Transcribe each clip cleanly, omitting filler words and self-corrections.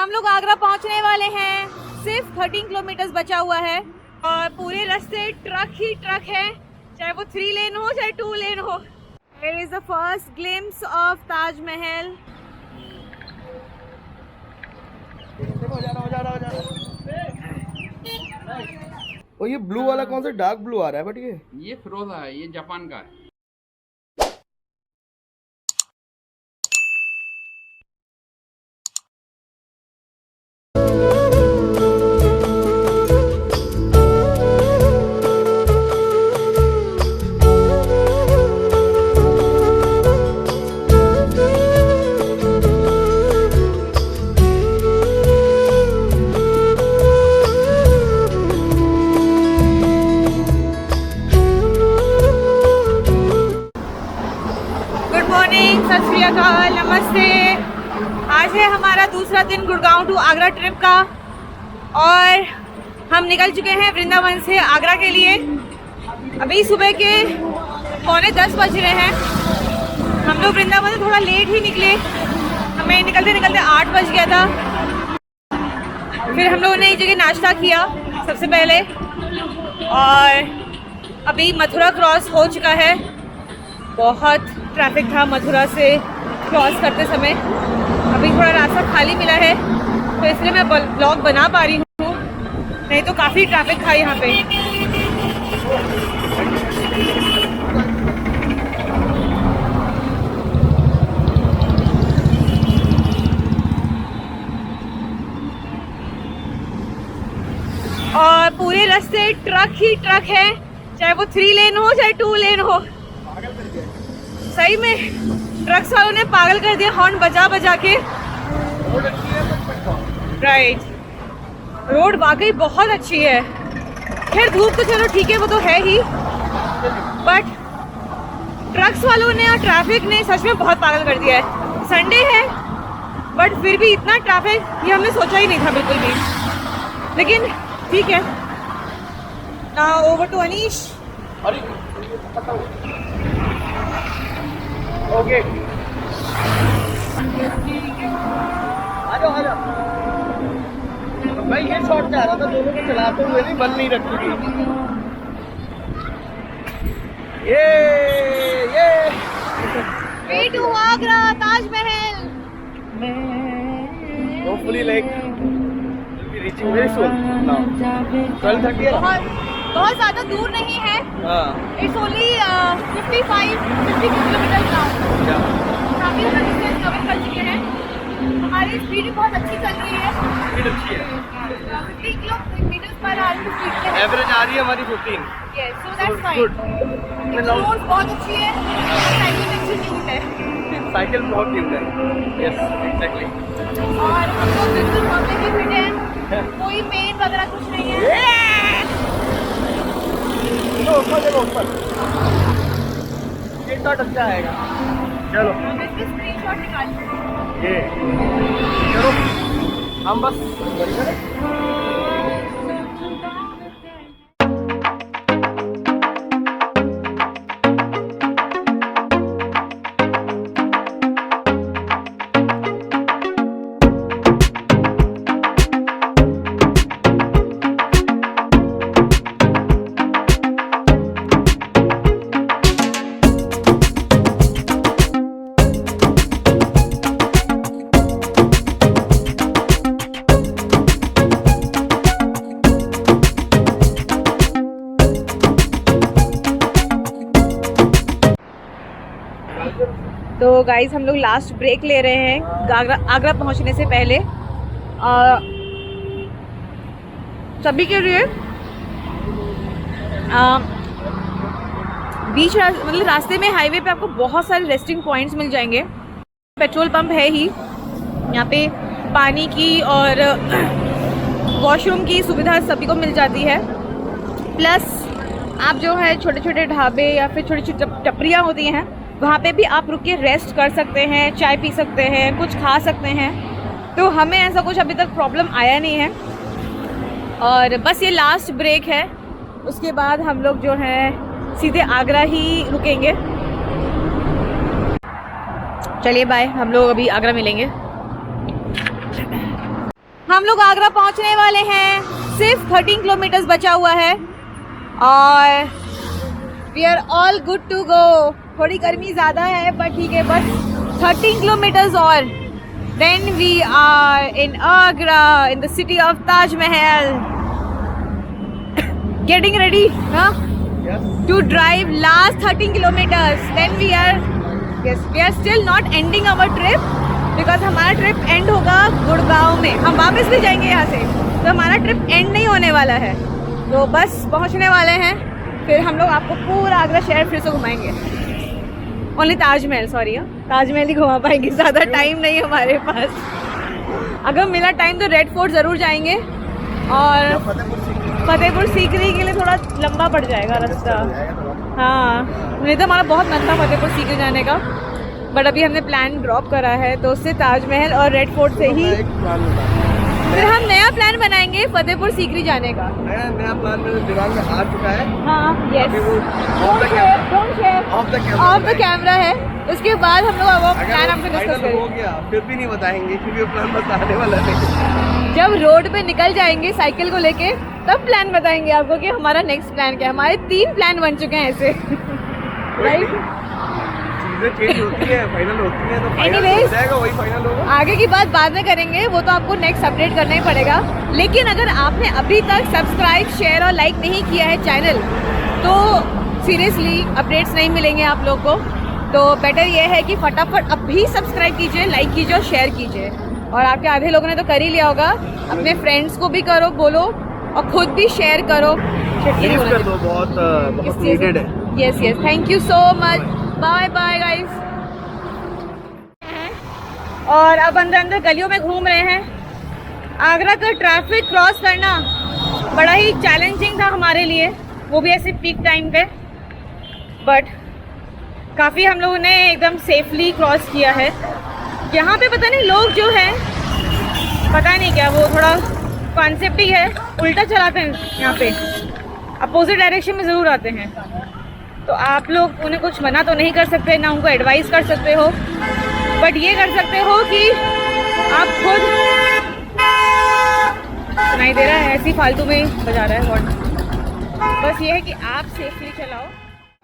हम लोग आगरा पहुंचने वाले हैं। सिर्फ 13 किलोमीटर बचा हुआ है और पूरे रास्ते ट्रक ही ट्रक है, चाहे वो 3 लेन हो चाहे 2 लेन हो। Here is the first glimpse of Taj Mahal. और ये ब्लू वाला कौन सा डार्क ब्लू आ रहा है? बट ये फिरोजा है, ये जापान का है। सत श्री अकाल, नमस्ते। आज है हमारा दूसरा दिन गुड़गांव टू आगरा ट्रिप का और हम निकल चुके हैं वृंदावन से आगरा के लिए। अभी सुबह के 9:45 बज रहे हैं। हम लोग वृंदावन से थोड़ा लेट ही निकले, हमें निकलते निकलते 8 बज गया था। फिर हम लोगों ने एक जगह नाश्ता किया सबसे पहले और अभी मथुरा क्रॉस हो चुका है। बहुत ट्रैफिक था मथुरा से क्रॉस करते समय। अभी थोड़ा रास्ता खाली मिला है तो इसलिए मैं ब्लॉग बना पा रही हूँ, नहीं तो काफ़ी ट्रैफिक था यहाँ पे। और पूरे रास्ते ट्रक ही ट्रक है, चाहे वो 3 लेन हो चाहे 2 लेन हो। सही में ट्रक्स वालों ने पागल कर दिया हॉर्न बजा बजा के। राइट, रोड वाकई बहुत अच्छी है। खैर धूप तो चलो ठीक है, वो तो है ही, बट ट्रक्स वालों ने और ट्रैफिक ने सच में बहुत पागल कर दिया है। संडे है बट फिर भी इतना ट्रैफिक ये हमने सोचा ही नहीं था बिल्कुल भी, लेकिन ठीक है। Now over to Anish. Okay, आ जाओ। भाई ये शॉट जा रहा था, दोनों को चलाते हुए नहीं, बंद नहीं रखी थी। ये way to Agra Taj Mahal. Hopefully like reaching very soon now 12:30। बहुत ज़्यादा दूर नहीं है। It's only 50 kilometre now. काफ़ी ज़्यादा डिस्टेंस कवर कर चुके हैं। हमारी स्पीड बहुत अच्छी चल रही है। स्पीड अच्छी है, 50 किलोमीटर पर आवर की स्पीड है। एवरेज आ रही है हमारी 15। Yes, so that's fine. Road बहुत अच्छी है, साइकिल अच्छी नहीं है। साइकिल बहुत न्यू है। Yes exactly. और हम लोग बिल्कुल मौके पे फिट हैं, कोई पेन वगैरह कुछ नहीं है। ऊपर ये शॉट अच्छा आएगा। चलो इसके स्क्रीनशॉट निकालिए। ये चलो हम बस तो गाइज हम लोग लास्ट ब्रेक ले रहे हैं आगरा पहुंचने से पहले। सभी के लिए बीच मतलब रास्ते में हाईवे पे आपको बहुत सारे रेस्टिंग पॉइंट्स मिल जाएंगे। पेट्रोल पंप है ही यहाँ पे, पानी की और वॉशरूम की सुविधा सभी को मिल जाती है। प्लस आप जो है छोटे छोटे ढाबे या फिर छोटी छोटी टपरियाँ होती हैं, वहाँ पे भी आप रुक के रेस्ट कर सकते हैं, चाय पी सकते हैं, कुछ खा सकते हैं। तो हमें ऐसा कुछ अभी तक प्रॉब्लम आया नहीं है। और बस ये लास्ट ब्रेक है, उसके बाद हम लोग जो है सीधे आगरा ही रुकेंगे। चलिए बाय, हम लोग अभी आगरा मिलेंगे। हम लोग आगरा पहुंचने वाले हैं, सिर्फ 13 किलोमीटर्स बचा हुआ है और we are all good to go. थोड़ी गर्मी ज़्यादा है बट ठीक है, बस 13 किलोमीटर्स और then we are in Agra in the city of Taj Mahal. Getting ready to drive last 13 kilometers. Then we are still not ending our trip because हमारा trip and होगा गुड़गांव में। हम वापस भी जाएंगे यहाँ से, तो हमारा ट्रिप एंड नहीं होने वाला है। तो बस पहुँचने वाले हैं, फिर हम लोग आपको पूरा आगरा शहर फिर से घुमाएंगे। ओनली ताजमहल, सॉरी ताजमहल ही घुमा पाएंगे, ज़्यादा टाइम नहीं है हमारे पास। अगर मिला टाइम तो रेड फोर्ट ज़रूर जाएंगे और फतेहपुर सीकरी के लिए थोड़ा लंबा पड़ जाएगा रास्ता। हाँ, मुझे तो हमारा बहुत मन था फतेहपुर सीकरी जाने का, बट अभी हमने प्लान ड्रॉप करा है, तो उससे ताजमहल और रेड फोर्ट से ही फिर हम नया प्लान बनाएंगे फतेहपुर सीकरी जाने का। नया प्लान मेरे दिमाग में आ चुका है। हाँ, यस, ऑफ द कैमरा है। उसके बाद हम लोग वो प्लान आपको डिस्कस करेंगे। हो गया फिर भी नहीं बताएंगे क्योंकि वो प्लान बताने वाला नहीं। जब रोड पे निकल जाएंगे साइकिल को लेके तब प्लान बताएंगे आपको कि हमारा नेक्स्ट प्लान क्या है। हमारे 3 प्लान बन चुके हैं ऐसे, राइट? चीजें चेंज होती है, फाइनल होती है, तो फाइनल Anyways, हो जाएगा, वही फाइनल होगा। आगे की बात बाद में करेंगे, वो तो आपको नेक्स्ट अपडेट करना ही पड़ेगा। लेकिन अगर आपने अभी तक सब्सक्राइब, शेयर और लाइक नहीं किया है चैनल, तो सीरियसली अपडेट्स नहीं मिलेंगे आप लोग को। तो बेटर ये है कि फटाफट अभी सब्सक्राइब कीजिए, लाइक कीजिए और शेयर कीजिए। और आपके आधे लोगों ने तो कर ही लिया होगा, अपने फ्रेंड्स को भी करो, बोलो, और खुद भी शेयर करो। कर दो, बहुत नीडेड है। Yes yes, thank you so much, bye bye guys. और अब अंदर अंदर गलियों में घूम रहे हैं। आगरा का ट्रैफिक क्रॉस करना बड़ा ही चैलेंजिंग था हमारे लिए, वो भी ऐसे पीक टाइम पे, बट काफ़ी हम लोगों ने एकदम सेफली क्रॉस किया है। यहाँ पे पता नहीं लोग जो हैं, पता नहीं क्या, वो थोड़ा कॉन्सेप्ट ही है, उल्टा चलाते हैं यहाँ पे, अपोजिट डायरेक्शन में ज़रूर आते हैं। तो आप लोग उन्हें कुछ मना तो नहीं कर सकते, ना उनको एडवाइस कर सकते हो, बट ये कर सकते हो कि आप खुद, नहीं दे रहा है ऐसी फालतू में बजा रहा है हॉर्न। बस ये है कि आप सेफली चलाओ।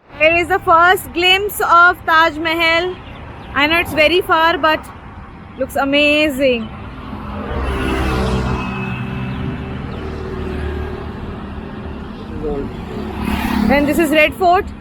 Here is the first glimpse of Taj Mahal. I know it's very far, but looks amazing. And this is Red Fort.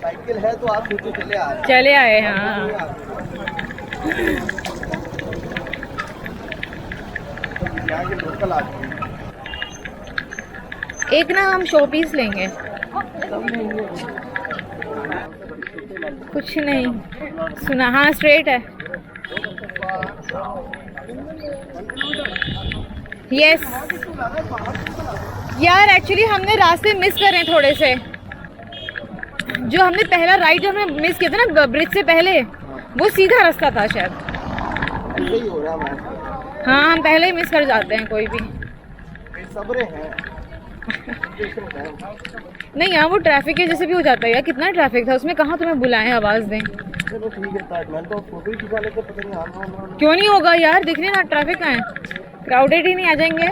Cycle है तो आप सोचो चले आए। हाँ, लोकल आदमी एक ना हम शो पीस लेंगे, कुछ नहीं सुना। हाँ, स्ट्रेट है। यस यार, एक्चुअली हमने रास्ते मिस कर रहे हैं थोड़े से। जो हमने पहला राइड हमने मिस किया था ना ब्रिज से पहले, वो सीधा रास्ता था शायद। सही हो रहा है। हाँ, हम पहले ही मिस कर जाते हैं कोई भी। सबरे हैं। नहीं यार, वो ट्रैफिक की वजह से भी हो जाता है यार। कितना ट्रैफिक था उसमें, कहाँ तुम्हें बुलाएं आवाज़ दें। चलो ठीक है, मैं तो फोटो ही खिंचा लेते, पता नहीं आना क्यों नहीं होगा यार, दिखने ना ट्रैफिक का है, क्राउडेड ही नहीं आ जाएंगे।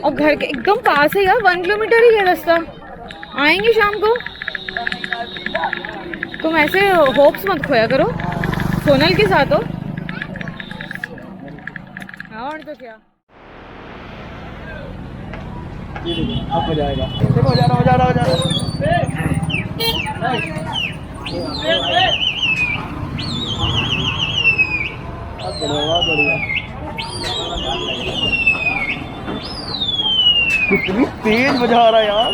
और घर के एकदम पास है यार, 1 किलोमीटर ही है रास्ता। आएंगे शाम को। तुम ऐसे होप्स मत खोया करो, सोनल के साथ हो। हाँ, और तो क्या। अब हो जाएगा, देखो हो जा रहा, हो जा रहा, हो जा रहा। बहुत बढ़िया। कितनी तेज बजा रहा है यार।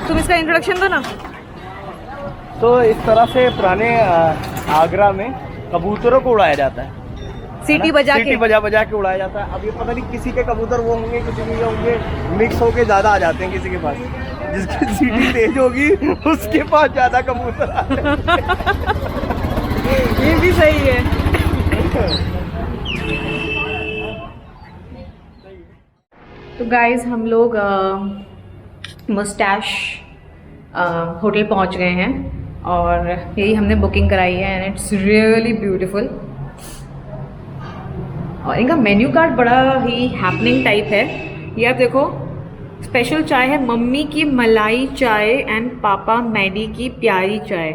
तुम इसका इंट्रोडक्शन दो ना। तो इस तरह से पुराने आगरा में कबूतरों को उड़ाया जाता है, सीटी बजा सीटी के। बजा बजा के उड़ाया जाता है। अब ये पता नहीं किसी के कबूतर वो होंगे, किसी के ये होंगे, मिक्स होके ज्यादा आ जाते हैं किसी के पास। जिसकी सीटी तेज होगी उसके पास ज्यादा कबूतर आते हैं। ये भी सही है। तो गाइस हम लोग मुस्टैश होटल पहुंच गए हैं और यही हमने बुकिंग कराई है एंड इट्स रियली ब्यूटीफुल। और इनका मेन्यू कार्ड बड़ा ही हैपनिंग टाइप है। ये आप देखो, स्पेशल चाय है, मम्मी की मलाई चाय एंड पापा मैडी की प्यारी चाय।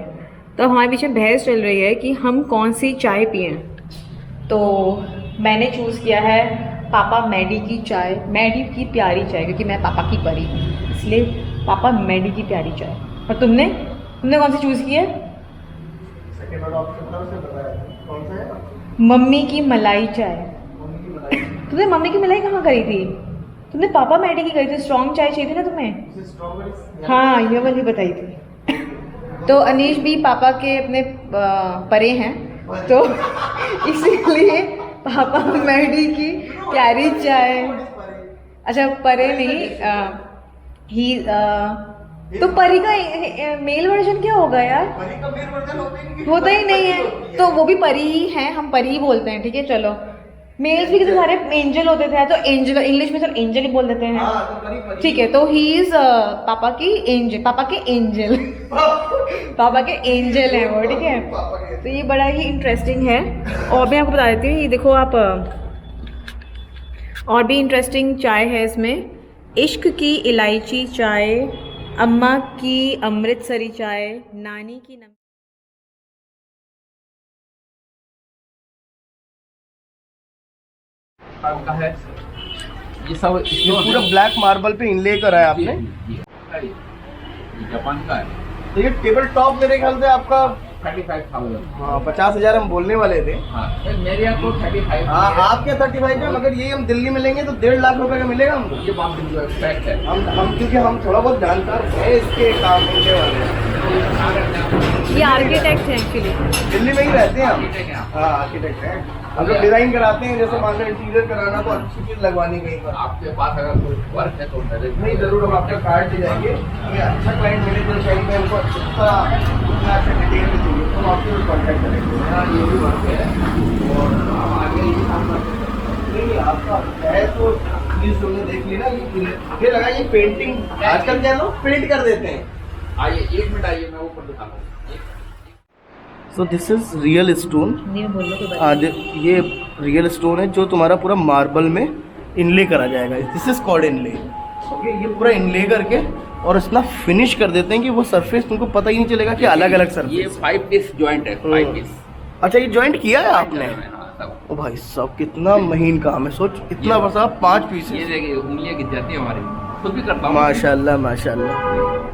तो हमारे पीछे बहस चल रही है कि हम कौन सी चाय पिएं। तो मैंने चूज़ किया है पापा मैडी की चाय, मैडी की प्यारी चाय, क्योंकि मैं पापा की परी हूँ, इसलिए पापा मैडी की प्यारी चाय। और तुमने कौन सी चूज़ की है? मम्मी की मलाई चाय। तुमने मम्मी की मलाई कहाँ करी थी? तुमने पापा मैडी की करी थी। स्ट्रॉन्ग चाय चाहिए थी ना तुम्हें? हाँ, ये वाली बताई थी। तो अनीश भी पापा के अपने परे हैं, तो इसीलिए पापा मैडी की प्यारी चाय। अच्छा, परे नहीं, ही तो परी का मेल वर्जन क्या होगा यार? होता ही नहीं है, तो वो भी परी ही है, हम परी ही बोलते हैं, ठीक है। चलो, मेल्स भी कितने सारे एंजल होते थे, तो एंजल इंग्लिश में तो एंजल ही बोल देते हैं, ठीक है। तो ही इज पापा की एंजल, पापा के एंजल पापा के एंजल है वो, ठीक है। तो ये बड़ा ही इंटरेस्टिंग है। और मैं आपको बता देती हूँ, ये देखो आप, और भी इंटरेस्टिंग चाय है इसमें। इश्क की इलायची चाय, अम्मा की अमृतसरी चाय, नानी की का है ये सब। ये पूरा ब्लैक मार्बल पे इनले करा है आपने। ये जापान का है। तो ये टेबल टॉप मेरे ख्याल से आपका 35,000। हाँ 50,000 हम बोलने वाले थे। हाँ, मेरे यहाँ तो 35। हाँ आपके 35 में, मगर ये हम दिल्ली में लेंगे तो 1.5 लाख रुपए का मिलेगा हमको। ये बात बिल्कुल फैक्ट है। हम क्योंकि हम थोड़ा बहुत जानकार है इसके काम मिलने वाले। ये आर्किटेक्ट है एक्चुअली, दिल्ली में ही रहते हैं हम। आर्किटेक्ट हैं आप। हाँ आर्किटेक्ट हैं हम लोग, डिजाइन कराते हैं। जैसे मान लो इंटीरियर कराना तो अच्छी चीज लगवानी कहीं पर। आपके पास अगर कोई वर्क है तो मेरे नहीं जरूर, हम आपका कार्ड ले जाएंगे। हमें अच्छा क्लाइंट मिले तो कहीं पे हमको अच्छा डिटेल में चाहिए तो हम आपसे कॉन्टैक्ट करेंगे। मेरा ये भी वर्क है और आप आगे ये काम करते हैं। नहीं आपका है तो प्लीज तुमने देख ली ना, ये लगाइए पेंटिंग। आजकल क्या लोग पेंट कर देते हैं। आइए, 1 मिनट आइए, मैं ऊपर दिखा रहा हूँ। So this is real stone. नहीं बोल लो कोई आज ये रियल स्टोन है जो तुम्हारा पूरा मार्बल में इनले करा जाएगा। This is called inlay. Okay, ये पूरा इनले करके और इतना फिनिश कर देते हैं कि वो सरफेस तुमको पता ही नहीं चलेगा कि अलग अलग ये सरफेस। 5 पीस जॉइंट है, 5 पीस। अच्छा, ये जॉइंट किया है आपने? हाँ, सब। ओ भाई साहब, कितना महीन काम है। सोच, इतना बसा 5 पीस। ये देखिए, उंगलियां गिर जाती है हमारी, खुद भी करता हूँ। माशाल्लाह माशाल्लाह।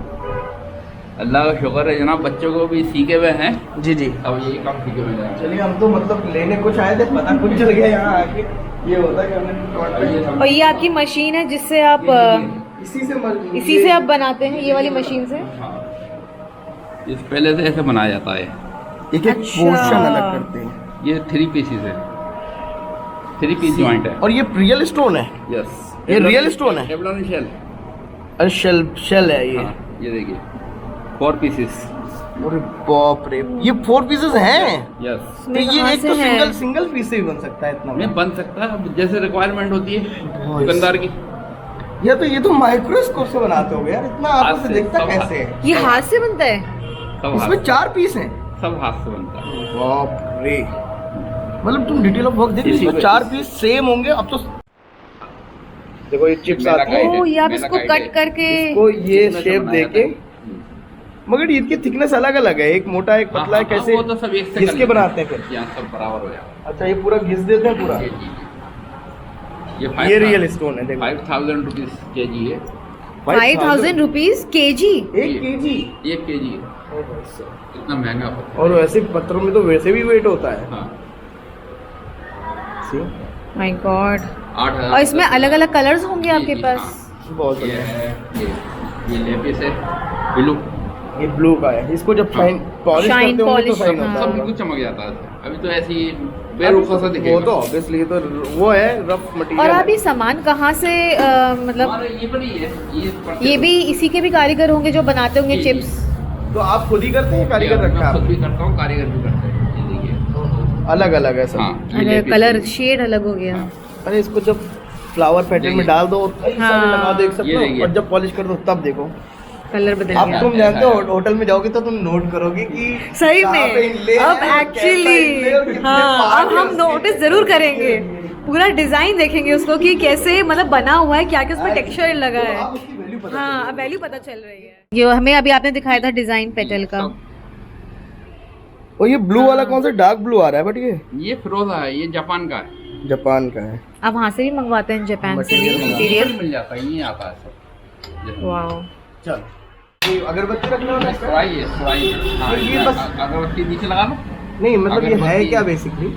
अल्लाह का शुक्र है जनाब, बच्चों को भी सीखे हुए हैं। जी जी, अब यही काम सीखे हुए हैं। चलिए हम तो मतलब लेने कुछ आए थे, पता कुछ चल गया यहाँ आके। ये होता है कि हमने और ये आपकी मशीन है जिससे आप इसी से आप बनाते हैं, ये वाली मशीन से? इस पहले से ऐसे बनाया जाता है। एक एक अच्छा। पोर्शन अलग करते हैं। ये 3 पीसेस है, 3 पीस जॉइंट है। और ये रियल स्टोन है? यस, ये रियल स्टोन है? टेबलॉन शेल। अरे शेल है ये। हाँ, ये देखिए 4 पीसेस। अरे बाप रे, ये 4 पीसेस हैं? यस। तो ये एक तो सिंगल पीस से भी बन सकता है इतना? नहीं बन सकता है, जैसे रिक्वायरमेंट होती है दुकानदार की। ये तो माइक्रोस्कोप से बनाते हो यार, इतना हाथ आपको से से, दिखता सब कैसे है? ये हाथ से बनता है? सब इसमें हाथ, 4 पीस हैं? सब हाथ से बनता है। बाप रे, मतलब तुम डिटेल ऑफ वर्क देखो, इसी इसमें को- 4 पीस सेम होंगे। अब तो देखो ये चिप्स मेरा आती है, गाइड है, ओ, ये आप मेरा इसको गाइड कट है। करके इसको ये इसमें से शेप बनाया देके, जाता है। मगर इनकी थिकनेस अलग अलग है, एक मोटा एक पतला है, हाँ, कैसे वो तो सब एक से घिस कर के लेते बनाते हैं फिर? यहाँ सब बराबर हो जाएगा। अच्छा, ये पूरा घिस देते हैं पूरा। जी, जी, जी। ये ये रियल स्टोन है देखो। 5,000 रुपीज kg है। 5,000 रुपीज केजी। 1 kg? 1 kg इतना महंगा पत्थर। और वैसे पत्थरों में तो वैसे भी वेट होता है। हाँ See? My God. 8,000। और इसमें अलग अलग कलर्स होंगे आपके जी, पास? हाँ। बहुत ये बढ़िया। है ये लेपिस है ब्लू। ये ब्लू का है, इसको जब शाइन पॉलिश Shine करते होंगे तो polish, शाइन हाँ। होता सब है। बिल्कुल चमक जाता है। अभी तो ऐसी बेरुखा सा दिखेगा। वो तो ऑब्वियसली तो वो है रफ मटेरियल। और आप ये सामान कहाँ से मतलब हमारे ये बड़ी है ये भी इसी के भी कारीगर होंगे जो बनाते होंगे जी, जी। चिप्स? तो आप खुद ही करते हैं, कारीगर मैं रखा खुद है? भी करता हूँ, कारीगर भी करते हैं। ये देखिए। अलग अलग है सब। हाँ ये अरे लेपिस कलर है। शेड अलग हो गया। अरे इसको जब फ्लावर पैटर्न में देखिए। डाल दो और कई सारे हाँ। लगा दो एक साथ ये ना, देखिए। और जब पॉलिश कर दो तब देखो। कलर बदल अब गया। तुम ऐसा जानते हो है। होटल में जाओगे तो तुम नोट करोगे कि सही कहाँ पे में inlay अब है, एक्चुअली कैसा inlay और कितने हाँ part अब है हम उसके। नोटिस जरूर करेंगे, पूरा डिजाइन देखेंगे उसको कि कैसे मतलब बना हुआ है, क्या क्या उसमें हाँ, टेक्सचर लगा तो है। आप उसकी value पता हाँ चलेगी। अब वैल्यू पता चल रही है। ये हमें अभी आपने दिखाया था डिजाइन पेटल का। सब- और ये ब्लू वाला हाँ। कौन सा डार्क ब्लू आ रहा है? बट ये फिरोजा है, ये जापान का है। जापान का है। आप वहाँ से भी मंगवाते हैं जापान से भी Material मटेरियल? मिल जाता है, ये आता है सब। वाओ। चल ये अगरबत्ती रखना होगा इसका? फ्राई है, फ्राई है। हाँ, ये बस- अगरबत्ती नीचे लगा लो। नहीं मतलब ये है अगरबत्ती- क्या बेसिकली?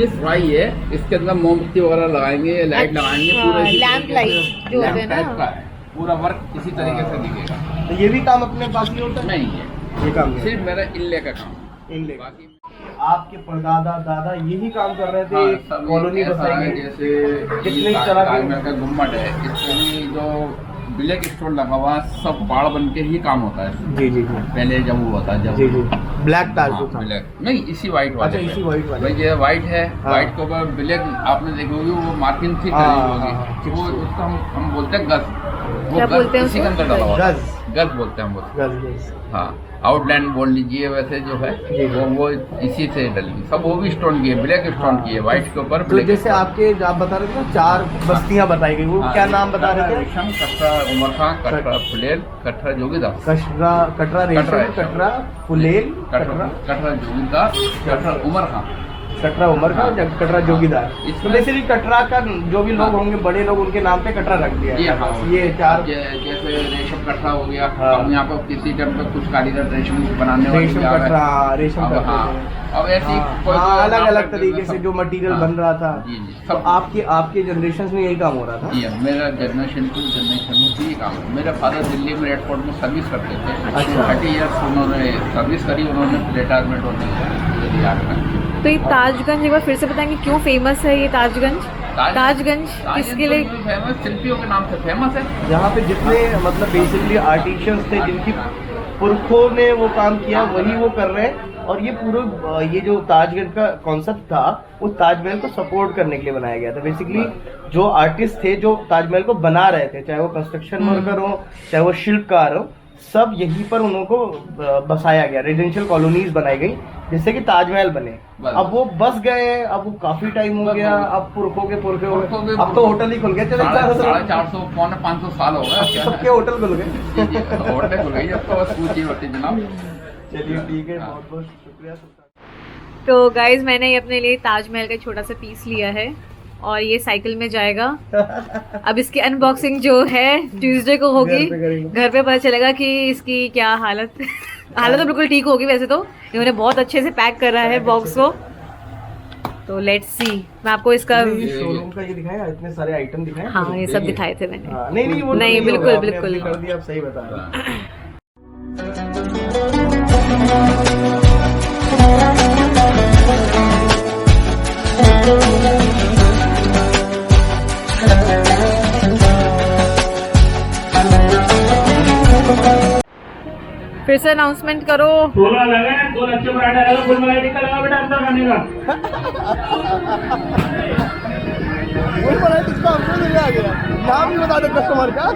ये फ्राई है, इसके अंदर मोमबत्ती वगैरह लगाएंगे, लाइट अच्छा, लगाएंगे, पूरा इसी लैंप तरीके लाइट से- जो होते लैंप हैं ना। टाइप का है। पूरा वर्क इसी तरीके से दिखेगा। तो ये भी काम अपने पास ही होता है? नहीं है, ये काम नहीं सिर्फ मेरा इल्ले का काम है। इनले। बाकी आपके परदादा दादा यही काम कर रहे थे? हाँ, एक सब कॉलोनी ऐसा बसाई है, गई। जैसे कितने तरह के- ताजमहल का गुम्बद है, इसमें भी जो ब्लैक स्टोन लगा हुआ है, सब बाड़ बन के ही काम होता है। जी जी जी पहले जब वो होता है जब जी जी ब्लैक ताज जो था। ब्लैक नहीं, इसी व्हाइट वाले अच्छा, पे। इसी white वाले। भाई ये व्हाइट है, हाँ। व्हाइट के ऊपर ब्लैक आपने देखी होगी, वो मार्किंग थी हाँ, करी हाँ, होगी, हाँ, वो उसको हम बोलते हैं गज। वो क्या गज बोलते हैं इसी के उसको? अंदर डाला हुआ था। गज। गज बोलते हैं हम वो। गज गज। हाँ आउटलाइन बोल लीजिए, वैसे जो है जी। वो इसी से डली सब, वो भी स्टोन की है, ब्लैक स्टोन की है, व्हाइट के ऊपर तो ब्लैक। जैसे आपके आप बता रहे थे ना 4 बस्तियां बताई गई, वो क्या नाम बता रहे थे? रेशम, कटरा उमर खां, कटरा फुलेल, कटरा जोगीदास। कटरा रेशम, कटरा कटरा फुलेल, कटरा कटरा जोगीदास, कटरा उमर खां। कटरा उमर का, हाँ। कटरा जोगीदार। तो इसमें- बेसिकली कटरा का जो भी लोग हाँ। होंगे बड़े लोग, उनके नाम पे कटरा रख दिया है। ये हाँ, ये 4 जैसे रेशम कटरा हो गया। हाँ। अब यहाँ पर किसी टाइम पर कुछ कारीगर रेशम बनाने वाले रेशम भी आ गए। कटरा, रेशम अब कटरा। हाँ, अब ऐसी कोई अलग नाम अलग रख तरीके देते से सब। जो मटेरियल हाँ। बन रहा था। जी जी तो सब। आपके जनरेशन में यही काम हो रहा था? जी मेरा जनरेशन टू जनरेशन में ही काम है। मेरे फादर दिल्ली में एयरपोर्ट में सर्विस करते थे। अच्छा। 30 ईयर्स उन्होंने सर्विस करी, उन्होंने रिटायरमेंट होने दिया। तो ये ताजगंज एक बार फिर से बताएंगे क्यों फेमस है ये ताजगंज? ताजगंज किसके लिए? फेमस शिल्पियों के नाम से फेमस है। यहाँ पे जितने मतलब बेसिकली आर्टिशियंस थे, जिनकी पुरखों ने वो काम किया, वही वो कर रहे हैं। और ये पूरा ये जो ताजगंज का कॉन्सेप्ट था, वो ताजमहल को सपोर्ट करने के लिए बनाया गया था। बेसिकली जो आर्टिस्ट थे जो ताजमहल को बना रहे थे, चाहे वो कंस्ट्रक्शन वर्कर हो, चाहे वो शिल्पकार हो, सब यहीं पर उनको बसाया गया। रेजिडेंशियल कॉलोनीज बनाई गई जिससे कि ताजमहल बने। अब वो बस गए, अब वो काफी टाइम हो गया, अब पुरखों के पुरखे हो गए, अब तो होटल ही खुल गए। चलो 450 पौने 500 साल हो गए सबके होटल खुल गए। होटल खुल गई, अब तो बस पूछी होती जनाब। चलिए ठीक है, हाँ। बहुत बहुत शुक्रिया। तो गाइज मैंने ये अपने लिए ताजमहल का छोटा सा पीस लिया है और ये साइकिल में जाएगा। अब इसकी अनबॉक्सिंग जो है ट्यूसडे को होगी। घर पे करेंगे। घर पे पता चलेगा कि इसकी क्या हालत हालत तो बिल्कुल ठीक होगी। वैसे तो इन्होंने बहुत अच्छे से पैक कर रहा है बॉक्स को। तो लेट्स सी, मैं आपको इसका शोरूम का ये दिखाया, इतने सारे आइटम दिखाए। हाँ ये सब दिखाए थे मैंने। हाँ, नहीं नहीं वो तो नहीं, होगा, बिल्कुल, आपने बिल्कुल। अपने कर दिया, आप सही बता रहे हैं। फिर से अनाउंसमेंट करो। 16 लगा है, 2 लक्ष्य पराठा लगा, फुल मलाई टिक्का लगा बेटा अंदर खाने का। वही बनाया जिसका हमको नहीं आ गया, नाम ही बता दो कस्टमर का।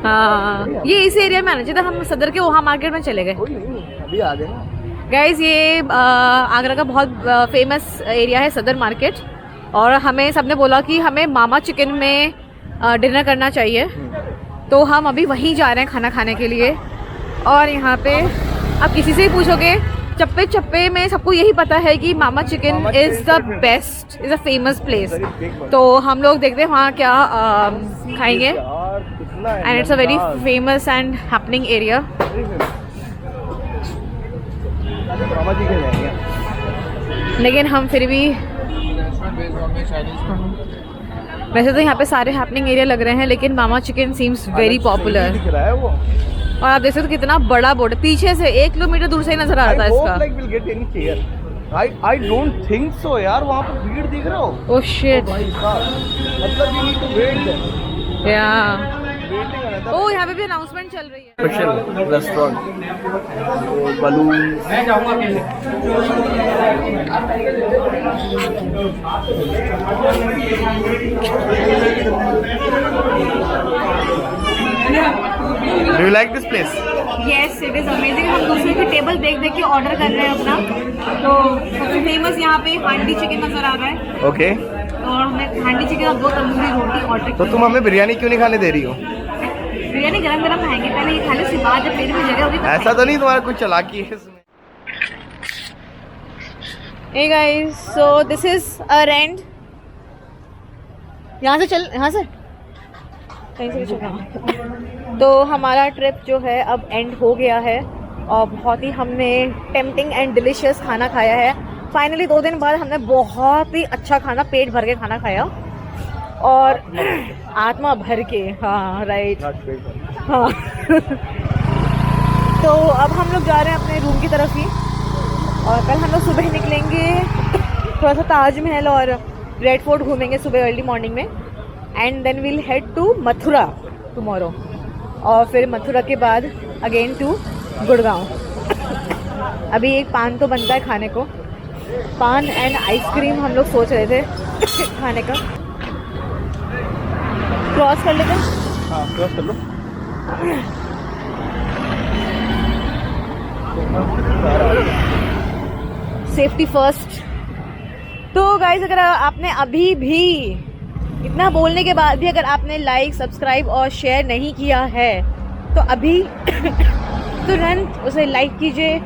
हाँ ये इस एरिया में आना चाहिए था, हम सदर के ओहा मार्केट में चले गए। कोई नहीं, अभी आ गए ना। गाइज ये आगरा का बहुत फेमस एरिया है सदर मार्केट, और हमें सबने बोला कि हमें मामा चिकन में डिनर करना चाहिए, तो हम अभी वहीं जा रहे हैं खाना खाने के लिए। और यहाँ पे आप किसी से ही पूछोगे चप्पे चप्पे में सबको यही पता है कि Mama Chicken is the best, is a famous place. तो हम लोग देखते हैं वहाँ क्या खाएंगे। And it's a very famous and happening area. लेकिन हम फिर भी, वैसे तो यहाँ पे सारे हैपनिंग एरिया लग रहे हैं, लेकिन मामा चिकन सीम्स वेरी पॉपुलर। और आप देख सकते हो कितना बड़ा बोर्ड है, पीछे से 1 किलोमीटर दूर से ही नजर आ रहा है इसका। I don't think so यार, वहाँ पर भीड़ दिख रहा हो। ओह शिट, मतलब you need to wait there. या ओह यहाँ पे भी अनाउंसमेंट चल रही है। Special restaurant, balloon. Do you like this place? Yes it is amazing. हम दूसरे की टेबल देख देख के ऑर्डर कर रहे हैं अपना। तो सबसे फेमस यहाँ पे हांडी चिकन नजर आ रहा है। ओके। और हमने हांडी चिकन और 2 तंदूरी रोटी ऑर्डर तो तुम हमें बिरयानी क्यों नहीं खाने दे रही हो? बिरयानी गरम गरम खाएंगे, पहले ये खाने से बाद जब पेट में जगह होगी। ऐसा तो नहीं तुम्हारा कुछ चालाकी है इसमें? Hey guys, so this is our end. यहाँ से कहीं से भी चलना। तो हमारा ट्रिप जो है अब एंड हो गया है और बहुत ही हमने टेम्पटिंग एंड डिलीशियस खाना खाया है। फाइनली 2 दिन बाद हमने बहुत ही अच्छा खाना, पेट भर के खाना खाया और आत्मा भर के। हाँ राइट, हाँ। तो अब हम लोग जा रहे हैं अपने रूम की तरफ ही, और कल हम लोग सुबह निकलेंगे, थोड़ा सा ताजमहल और रेड फोर्ट घूमेंगे सुबह अर्ली मॉर्निंग में। And then we'll head to Mathura tomorrow, और फिर मथुरा के बाद अगेन टू गुड़गांव। अभी एक पान तो बनता है खाने को, पान एंड आइसक्रीम हम लोग सोच रहे थे खाने का। क्रॉस कर लेते हैं। हाँ क्रॉस कर लो। Safety first. तो गाइस अगर आपने अभी भी इतना बोलने के बाद भी अगर आपने लाइक, सब्सक्राइब और शेयर नहीं किया है तो अभी तुरंत उसे लाइक कीजिए,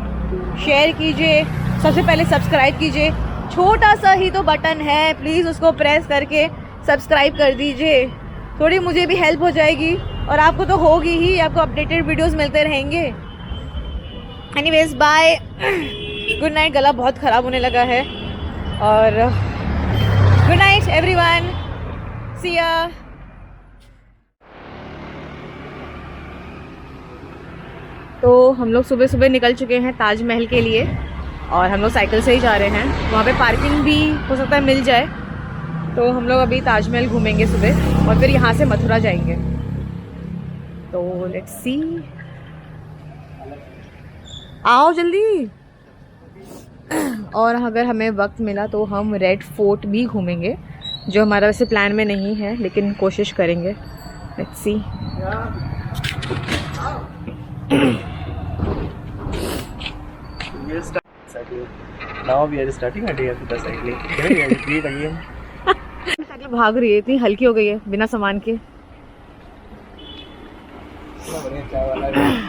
शेयर कीजिए, सबसे पहले सब्सक्राइब कीजिए। छोटा सा ही तो बटन है, प्लीज़ उसको प्रेस करके सब्सक्राइब कर दीजिए, थोड़ी मुझे भी हेल्प हो जाएगी और आपको तो होगी ही, आपको अपडेटेड वीडियोस मिलते रहेंगे। Anyways bye, good night. गला बहुत ख़राब होने लगा है और गुड नाइट एवरीवन, सी या। तो हम लोग सुबह सुबह निकल चुके हैं ताजमहल के लिए और हम लोग साइकिल से ही जा रहे हैं। वहाँ पे पार्किंग भी हो सकता है मिल जाए, तो हम लोग अभी ताजमहल घूमेंगे सुबह और फिर यहाँ से मथुरा जाएंगे। तो लेट्स सी, आओ जल्दी। और अगर हमें वक्त मिला तो हम रेड फोर्ट भी घूमेंगे, जो हमारा वैसे प्लान में नहीं है लेकिन कोशिश करेंगे। Let's see. Now we are starting a day after cycling. Can you repeat again? Cycle भाग रही है, इतनी हल्की हो गई है बिना सामान के।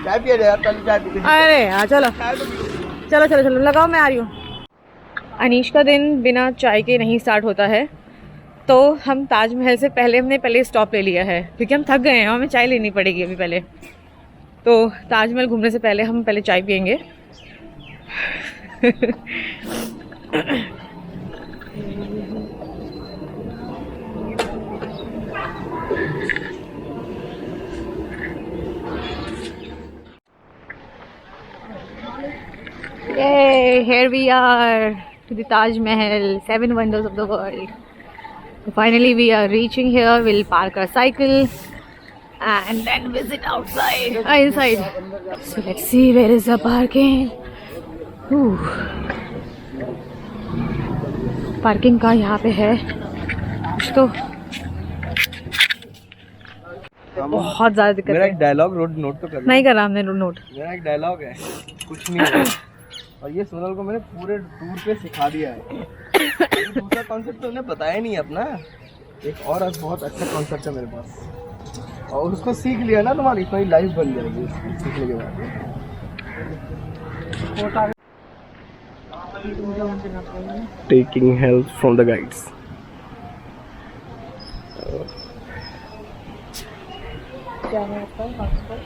चाय पिया जाए, चाय पीते। अरे यार चलो चलो चलो चलो लगाओ, मैं आ रही हूँ। अनीश का दिन बिना चाय के नहीं स्टार्ट होता है, तो हम ताजमहल से पहले स्टॉप ले लिया है क्योंकि हम थक गए हैं, हमें चाय लेनी पड़ेगी अभी पहले। तो ताजमहल घूमने से पहले हम पहले चाय पियेंगे। Yay, here we are to the Taj Mahal, 7 wonders of the world. So finally we are reaching here. We'll park our cycle and then visit inside. So let's see where is the parking. Parking का यहाँ पे है कुछ तो बहुत ज़्यादा दिक्कत मेरा है। एक डायलॉग नोट तो कर नहीं करा हमने नोट। मेरा एक डायलॉग है, कुछ नहीं है। और ये सोनल को मैंने पूरे टूर पे सिखा दिया है। दूसरा कॉन्सेप्ट तो उन्हें बताया नहीं अपना, एक और बहुत अच्छा कॉन्सेप्ट है मेरे पास, और उसको सीख लिया ना तुम्हारी लाइफ बन जाएगी सीखने के बाद। Taking help from the guides. क्या है आपका हॉटस्पॉट?